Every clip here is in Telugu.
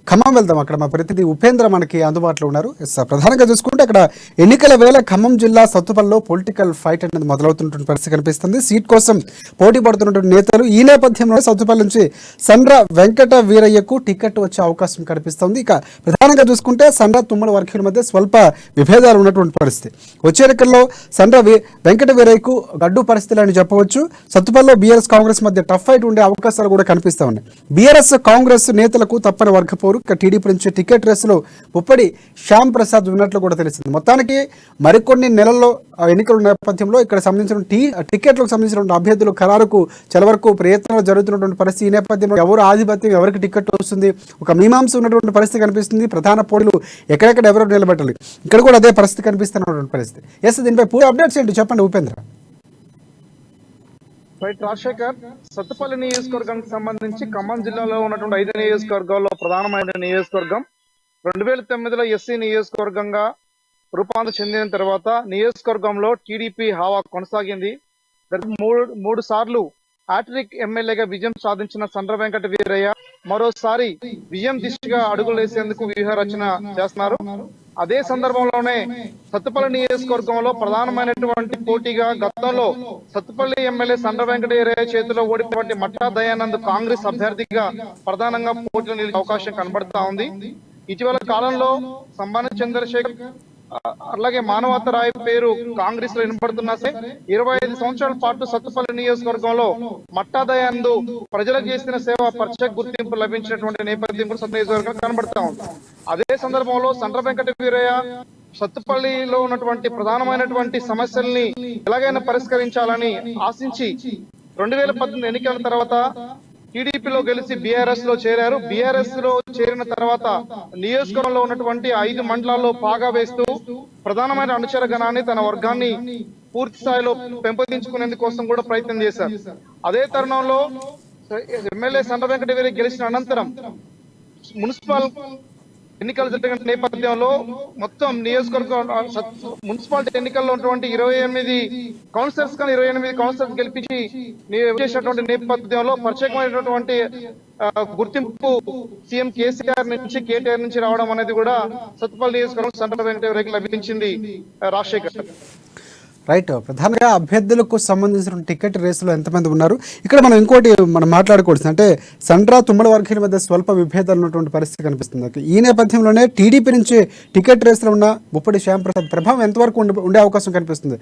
ఖమ్మం వెళ్దాం. అక్కడ మా ప్రతినిధి ఉపేంద్ర మనకి అందుబాటులో ఉన్నారు. ప్రధానంగా చూసుకుంటే అక్కడ ఎన్నికల వేళ ఖమ్మం జిల్లా సత్తుపల్లిలో పొలిటికల్ ఫైట్ అనేది మొదలవుతున్నటువంటి పరిస్థితి కనిపిస్తుంది. సీట్ కోసం పోటీ పడుతున్నటువంటి నేతలు ఈ నేపథ్యంలో సత్తుపల్లి నుంచి సండ్ర వెంకట వీరయ్యకు టికెట్ వచ్చే అవకాశం కనిపిస్తుంది. ఇక ప్రధానంగా చూసుకుంటే సండ్ర తుమ్మల వర్గీయుల మధ్య స్వల్ప విభేదాలు ఉన్నటువంటి పరిస్థితి. వచ్చే ఎన్నికల్లో సండ్ర వెంకట వీరయ్యకు గడ్డు పరిస్థితులు అని చెప్పవచ్చు. సత్తుపల్లిలో బీఆర్ఎస్ కాంగ్రెస్ మధ్య టఫ్ ఫైట్ ఉండే అవకాశాలు కూడా కనిపిస్తూ ఉన్నాయి. బీఆర్ఎస్ కాంగ్రెస్ నేతలకు తప్పని వర్గపోరు. టీడీపీ నుంచి టికెట్ రేసులో ముప్పడి శ్యామ్ ప్రసాద్ ఉన్నట్లు కూడా తెలిసింది. మొత్తానికి మరికొన్ని నెలల్లో ఎన్నికల నేపథ్యంలో ఇక్కడ సంబంధించిన టికెట్లకు సంబంధించిన అభ్యర్థులు ఖరారుకు చాలా వరకు ప్రయత్నాలు జరుగుతున్నటువంటి పరిస్థితి. ఈ నేపథ్యంలో ఎవరు ఆధిపత్యం, ఎవరికి టికెట్ వస్తుంది, ఒక మీమాంస ఉన్నటువంటి పరిస్థితి కనిపిస్తుంది. ప్రధాన పోటీలు ఎక్కడెక్కడ ఎవరు నిలబెట్టాలి, ఇక్కడ కూడా అదే పరిస్థితి కనిపిస్తున్నటువంటి పరిస్థితి. ఎస్, దీనిపై పూర్తి అప్డేట్స్ ఏంటి చెప్పండి ఉపేంద్ర. రాజశేఖర్, సత్తుపల్లి నియోజకవర్గానికి సంబంధించి ఖమ్మం జిల్లాలో ఉన్నటువంటి 5 నియోజకవర్గాల్లో ప్రధానమైన నియోజకవర్గం 2009లో ఎస్సీ నియోజకవర్గంగా రూపాంతరం చెందిన తర్వాత నియోజకవర్గంలో టీడీపీ హవా కొనసాగింది. మూడు సార్లు హ్యాట్రిక్ ఎమ్మెల్యేగా విజయం సాధించిన సండ్ర వెంకట వీరయ్య మరోసారి విజయం దిశగా అడుగులేసేందుకు వ్యూహ రచన చేస్తున్నారు. అదే సందర్భంలోనే సత్తుపల్లి నియోజకవర్గంలో ప్రధానమైనటువంటి పోటీగా గతంలో సత్తుపల్లి ఎమ్మెల్యే సండ్ర వెంకట వీరయ్య చేతిలో ఓడిపోయినటువంటి మట్టా దయానంద్ కాంగ్రెస్ అభ్యర్థిగా ప్రధానంగా పోటీలో నిలిచే అవకాశం కనబడతా ఉంది. ఇటీవల కాలంలో సంబాన చంద్రశేఖర్ అలాగే మానవత రాయ్ పేరు కాంగ్రెస్ లో వినపడుతున్నా సరే 25 సంవత్సరాల పాటు సత్తుపల్లి నియోజకవర్గంలో మట్టా దయానంద్ ప్రజలకు చేసిన సేవ ప్రత్యేక గుర్తింపు లభించినటువంటి నేపథ్యం కూడా సత్తుపల్లి నియోజకవర్గం కనబడతా ఉంది. అదే సందర్భంలో సండ్ర వెంకట వీరయ్య సత్తుపల్లిలో ఉన్నటువంటి ప్రధానమైనటువంటి సమస్యల్ని ఎలాగైనా పరిష్కరించాలని ఆశించి 2018 ఎన్నికల తర్వాత టీడీపీలో గెలిచి బీఆర్ఎస్ లో చేరారు. బీఆర్ఎస్ లో చేరిన తర్వాత నియోజకవర్గంలో ఉన్నటువంటి 5 మండలాల్లో పాగా వేస్తూ ప్రధానమైన అనుచర గణాన్ని, తన వర్గాన్ని పూర్తి స్థాయిలో పెంపొందించుకునేందుకోసం కూడా ప్రయత్నం చేశారు. అదే తరుణంలో ఎమ్మెల్యే సండ్ర వెంకట వీరయ్య గెలిచిన అనంతరం మున్సిపల్ ఎన్నికలు జరిగిన నేపథ్యంలో మొత్తం నియోజకవర్గం మున్సిపాలిటీ ఎన్నికల్లో ఉన్నటువంటి 28 కౌన్సిలర్స్ కానీ 28 కౌన్సిలర్స్ గెలిపించి చేసినటువంటి నేపథ్యంలో ప్రత్యేకమైనటువంటి గుర్తింపు సీఎం కేసీఆర్ నుంచి, కేటీఆర్ నుంచి రావడం అనేది కూడా సత్తుపల్లి నియోజకవర్గం సండ్ర వెంకట వీరయ్యకి లభించింది. రాజశేఖర్, రైట్. ప్రధానంగా అభ్యర్థులకు సంబంధించిన టికెట్ రేసులో ఎంతమంది ఉన్నారు, ఇక్కడ మనం ఇంకోటి మాట్లాడుకోవచ్చు. అంటే సండ్ర తుమ్మల వర్గీయుల మధ్య స్వల్ప విభేదాలు ఉన్నటువంటి పరిస్థితి కనిపిస్తుంది. ఈ నేపథ్యంలోనే టీడీపీ నుంచి టికెట్ రేసులో ఉన్న ముప్పడి శ్యామ్ ప్రసాద్ ప్రభావం ఎంతవరకు ఉండే అవకాశం కనిపిస్తుంది?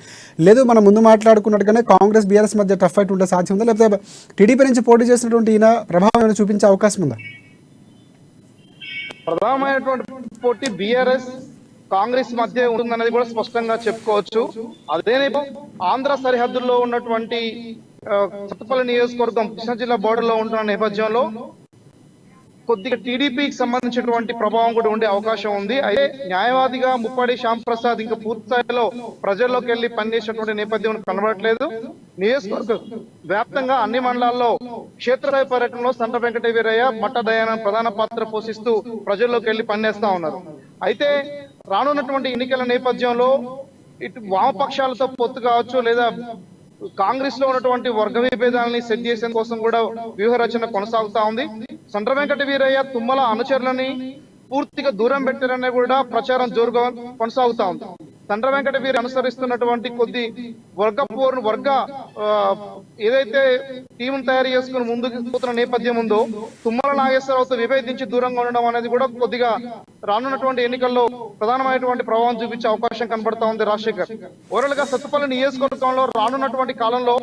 లేదు, మనం ముందు మాట్లాడుకున్నట్టుగానే కాంగ్రెస్ బీఆర్ఎస్ మధ్య టఫ్ ఫైట్ ఉండే సాధ్యం ఉందా, లేకపోతే టీడీపీ నుంచి పోటీ చేసినటువంటి ఈయన ప్రభావం చూపించే అవకాశం ఉందా? ప్రధానమైనటువంటి పోటీ బీఆర్ఎస్ కాంగ్రెస్ మధ్య ఉంటుందనేది కూడా స్పష్టంగా చెప్పుకోవచ్చు. అదే ఆంధ్ర సరిహద్దుల్లో ఉన్నటువంటి సత్తుపల్లి నియోజకవర్గం కృష్ణా జిల్లా బోర్డర్ లో ఉంటున్న నేపథ్యంలో కొద్దిగా టీడీపీకి సంబంధించినటువంటి ప్రభావం కూడా ఉండే అవకాశం ఉంది. అయితే న్యాయవాదిగా ముప్పడి శ్యామ్ ప్రసాద్ ఇంకా పూర్తి స్థాయిలో ప్రజల్లోకి వెళ్లి పనిచేసినటువంటి నేపథ్యం కనబడట్లేదు. నియోజకవర్గ వ్యాప్తంగా అన్ని మండలాల్లో క్షేత్రస్థాయి పర్యటనలో సండ్ర వెంకట వీరయ్య, మట్టా దయానంద్ ప్రధాన పాత్ర పోషిస్తూ ప్రజల్లోకి వెళ్లి పనిచేస్తా ఉన్నారు. అయితే రానున్నటువంటి ఎన్నికల నేపథ్యంలో ఇటు వామపక్షాలతో పొత్తు కావచ్చు, లేదా కాంగ్రెస్ లో ఉన్నటువంటి వర్గ విభేదాలని సెట్ చేసే కోసం కూడా వ్యూహ రచన కొనసాగుతా ఉంది. సండ్ర వెంకట వీరయ్య తుమ్మల అనుచరులని పూర్తిగా దూరం పెట్టారనే కూడా ప్రచారం జోరుగా కొనసాగుతా ఉంది. సండ్ర వెంకట వీరు అనుసరిస్తున్నటువంటి కొద్ది వర్గ ఏదైతే టీం తయారు చేసుకుని ముందుకు పోతున్న నేపథ్యం ఉందో తుమ్మల నాగేశ్వరరావుతో విభేదించి దూరంగా ఉండడం అనేది కూడా కొద్దిగా రానున్నటువంటి ఎన్నికల్లో ప్రధానమైనటువంటి ప్రభావం చూపించే అవకాశం కనబడతా ఉంది. రాజశేఖర్, ఓవరాల్ గా సత్తుపల్లి నియోజకవర్గంలో రానున్నటువంటి కాలంలో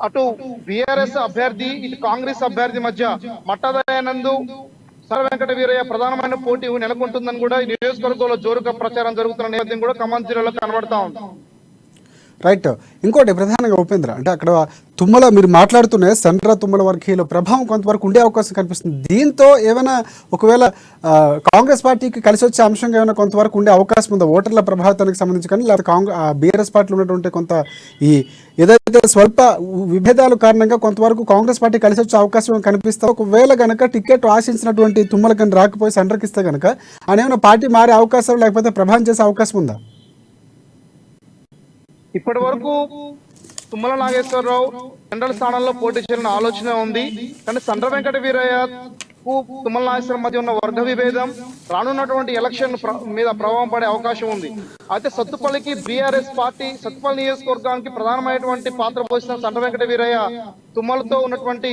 అటు బీఆర్ఎస్ అభ్యర్థి, ఇటు కాంగ్రెస్ అభ్యర్థి మధ్య మట్టా దయానంద్, సండ్ర వెంకట వీరయ్య ప్రధానమైన పోటీ నెలకొంటుందని కూడా ఈ నియోజకవర్గంలో జోరుగా ప్రచారం జరుగుతున్న నేపథ్యం కూడా ఖమ్మం జిల్లాలో కనబడతా ఉంది. రైట్. ఇంకోటి ప్రధానంగా ఉపేంద్ర, అంటే అక్కడ తుమ్మల మీరు మాట్లాడుతూనే సండ్ర తుమ్మల వర్గీయుల ప్రభావం కొంతవరకు ఉండే అవకాశం కనిపిస్తుంది. దీంతో ఏమైనా ఒకవేళ కాంగ్రెస్ పార్టీకి కలిసి వచ్చే అంశంగా ఏమైనా కొంతవరకు ఉండే అవకాశం ఉందా ఓటర్ల ప్రభావితానికి సంబంధించి? కానీ లేకపోతే బీఆర్ఎస్ పార్టీలో ఉన్నటువంటి కొంత ఈ ఏదైతే స్వల్ప విభేదాల కారణంగా కొంతవరకు కాంగ్రెస్ పార్టీ కలిసి వచ్చే అవకాశం కనిపిస్తా, ఒకవేళ కనుక టికెట్ ఆశించినటువంటి తుమ్మల కానీ రాకపోయి సండ్రకి ఇస్తే కనుక ఆయన ఏమైనా పార్టీ మారే అవకాశం లేకపోతే ప్రభావం చేసే అవకాశం ఉందా? ఇప్పటి వరకు తుమ్మల నాగేశ్వరరావు జనరల్ స్థానంలో పోటీ చేయాలని ఆలోచన ఉంది. కానీ సండ్ర వెంకట వీరయ్య తుమ్మల నాగేశ్వరరావు మధ్య ఉన్న వర్గ విభేదం రానున్నటువంటి ఎలక్షన్ మీద ప్రభావం పడే అవకాశం ఉంది. అయితే సత్తుపల్లికి బీఆర్ఎస్ పార్టీ సత్తుపల్లి నియోజకవర్గానికి ప్రధానమైనటువంటి పాత్ర పోషిస్తున్న సంట వెంకట వీరయ్య తుమ్మలతో ఉన్నటువంటి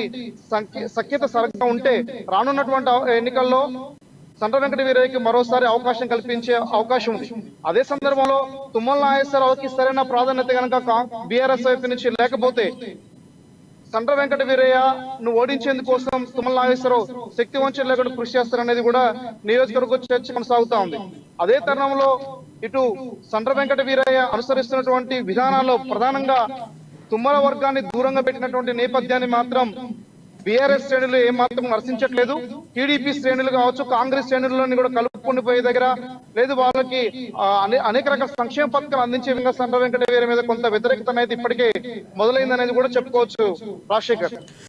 సఖ్యత సరిగ్గా ఉంటే రానున్నటువంటి ఎన్నికల్లో సంట వెంకట వీరయ్యకి మరోసారి అవకాశం కల్పించే అవకాశం ఉంది. అదే సందర్భంలో తుమ్మల నాగేశ్వరరావుకి సరైన ప్రాధాన్యత కనుక బీఆర్ఎస్ వైపు నుంచి లేకపోతే సంట వెంకట వీరయ్య నువ్వు ఓడించేందుకోసం తుమ్మల నాగేశ్వరరావు శక్తి వంచన లేకుండా కృషి చేస్తారనేది కూడా నియోజకవర్గ చర్చ కొనసాగుతా ఉంది. అదే తరుణంలో ఇటు సంట వెంకట వీరయ్య అనుసరిస్తున్నటువంటి విధానాల్లో ప్రధానంగా తుమ్మల వర్గాన్ని దూరంగా పెట్టినటువంటి నేపథ్యాన్ని మాత్రం బీఆర్ఎస్ శ్రేణులు ఏమాత్రం నర్శించట్లేదు. టీడీపీ శ్రేణులు కావచ్చు, కాంగ్రెస్ శ్రేణులని కూడా కలుపుకొని పోయే దగ్గర లేదు, వాళ్ళకి అనేక రకాల సంక్షేమ పథకాలు అందించే విధంగా సంట వెంకట వీరయ్య మీద కొంత వ్యతిరేకత అనేది ఇప్పటికే మొదలైందనేది కూడా చెప్పుకోవచ్చు రాజశేఖర్.